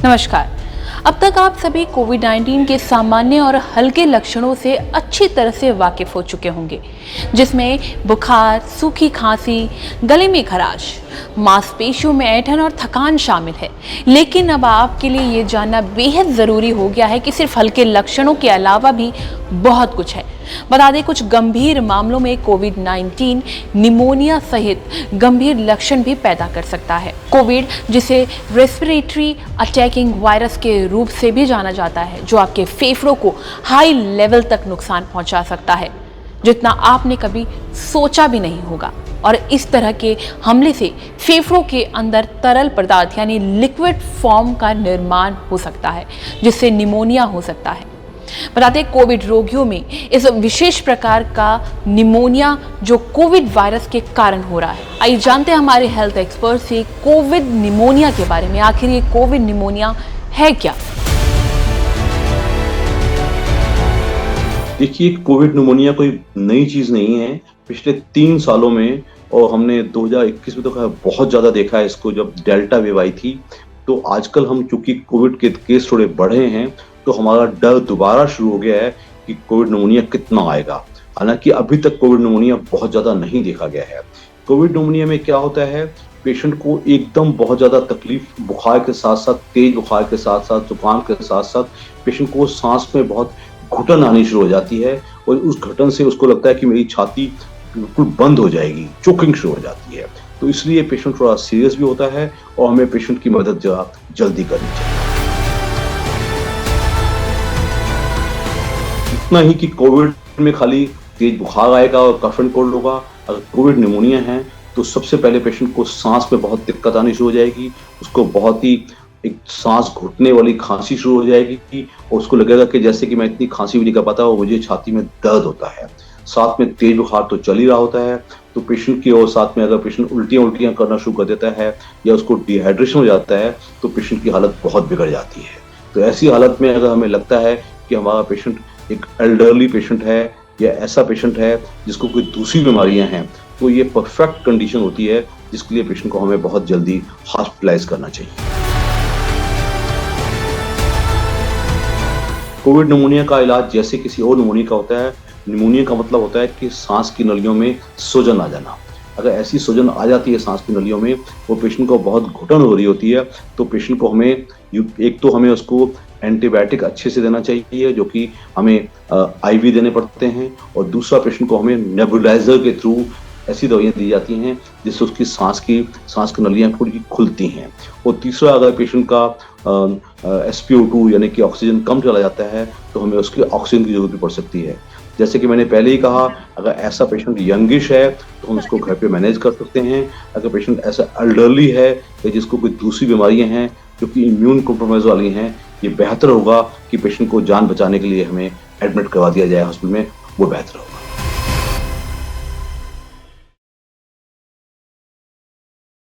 नमस्कार। अब तक आप सभी कोविड-19 के सामान्य और हल्के लक्षणों से अच्छी तरह से वाकिफ हो चुके होंगे, जिसमें बुखार, सूखी खांसी, गले में खराश, मांसपेशियों में ऐंठन और थकान शामिल है। लेकिन अब आपके लिए ये जानना बेहद ज़रूरी हो गया है कि सिर्फ हल्के लक्षणों के अलावा भी बहुत कुछ है। बता दें, कुछ गंभीर मामलों में कोविड-19 निमोनिया सहित गंभीर लक्षण भी पैदा कर सकता है। कोविड, जिसे रेस्पिरेटरी अटैकिंग वायरस के रूप से भी जाना जाता है, जो आपके फेफड़ों को हाई लेवल तक नुकसान पहुंचा सकता है, जितना आपने कभी सोचा भी नहीं होगा। और इस तरह के हमले से फेफड़ों के अंदर तरल पदार्थ यानी लिक्विड फॉर्म का निर्माण हो सकता है, जिससे निमोनिया हो सकता है। बताते हैं, कोविड रोगियों में इस विशेष प्रकार का निमोनिया जो कोविड वायरस के कारण हो रहा है। आइए जानते हैं हमारे हेल्थ एक्सपर्ट से कोविड निमोनिया के बारे में। आखिर ये कोविड निमोनिया है क्या? देखिए, कोविड निमोनिया कोई नई चीज नहीं है। पिछले 3 सालों में और हमने 2021 में तो बहुत ज्यादा देखा है इसको, जब डेल्टा वेव आई थी। तो आजकल हम चूंकि कोविड के केस थोड़े बढ़े हैं, तो हमारा डर दोबारा शुरू हो गया है कि कोविड निमोनिया कितना आएगा। हालांकि अभी तक कोविड निमोनिया बहुत ज्यादा नहीं देखा गया है। कोविड निमोनिया में क्या होता है, पेशेंट को एकदम बहुत ज्यादा तकलीफ, बुखार के साथ साथ, तेज बुखार के साथ साथ, जुकाम के साथ साथ पेशेंट को सांस में बहुत घुटन आनी शुरू हो जाती है और उस घुटन से उसको लगता है कि मेरी छाती बिल्कुल बंद हो जाएगी, चोकिंग शुरू हो जाती है। तो इसलिए पेशेंट थोड़ा सीरियस भी होता है और हमें पेशेंट की मदद जल्दी करनी चाहिए। इतना ही कि कोविड में खाली तेज बुखार आएगा और कफ एंड कोल्ड होगा। अगर कोविड निमोनिया है तो सबसे पहले पेशेंट को सांस में बहुत दिक्कत आनी शुरू हो जाएगी, उसको बहुत ही एक सांस घुटने वाली खांसी शुरू हो जाएगी और उसको लगेगा कि जैसे कि मैं इतनी खांसी भी नहीं कर पाता और मुझे छाती में दर्द होता है। साथ में तेज बुखार तो चल ही रहा होता है, तो पेशेंट की और साथ में अगर पेशेंट उल्टियां करना शुरू कर देता है या उसको डिहाइड्रेशन हो जाता है, तो पेशेंट की हालत बहुत बिगड़ जाती है। तो ऐसी हालत में अगर हमें लगता है कि हमारा पेशेंट एक एल्डरली पेशेंट है या ऐसा पेशेंट है जिसको कोई दूसरी बीमारियां हैं, तो ये परफेक्ट कंडीशन होती है जिसके लिए पेशेंट को हमें बहुत जल्दी हॉस्पिटलाइज करना चाहिए। कोविड निमोनिया का इलाज जैसे किसी और निमोनिया का होता है। निमोनिया का मतलब होता है कि सांस की नलियों में सूजन आ जाना। अगर ऐसी सूजन आ जाती है सांस की नलियों में, वो पेशेंट को बहुत घुटन हो रही होती है, तो पेशेंट को हमें एक तो हमें उसको एंटीबायोटिक अच्छे से देना चाहिए, जो कि हमें आईवी देने पड़ते हैं, और दूसरा पेशेंट को हमें नेबुलाइजर के थ्रू ऐसी दवाइयाँ दी जाती हैं जिससे उसकी सांस की नलियाँ थोड़ी खुलती हैं। और तीसरा, अगर पेशेंट का SpO2 यानी कि ऑक्सीजन कम चला जाता है, तो हमें उसकी ऑक्सीजन की जरूरत भी पड़ सकती है। जैसे कि मैंने पहले ही कहा, अगर ऐसा पेशेंट यंगिश है तो हम उसको घर पे मैनेज कर सकते हैं। अगर पेशेंट ऐसा एल्डरली है या जिसको कोई दूसरी बीमारियां हैं जो कि इम्यून कॉम्प्रोमाइज वाली हैं, ये बेहतर होगा कि पेशेंट को जान बचाने के लिए हमें एडमिट करवा दिया जाए हॉस्पिटल में, वो बेहतर होगा।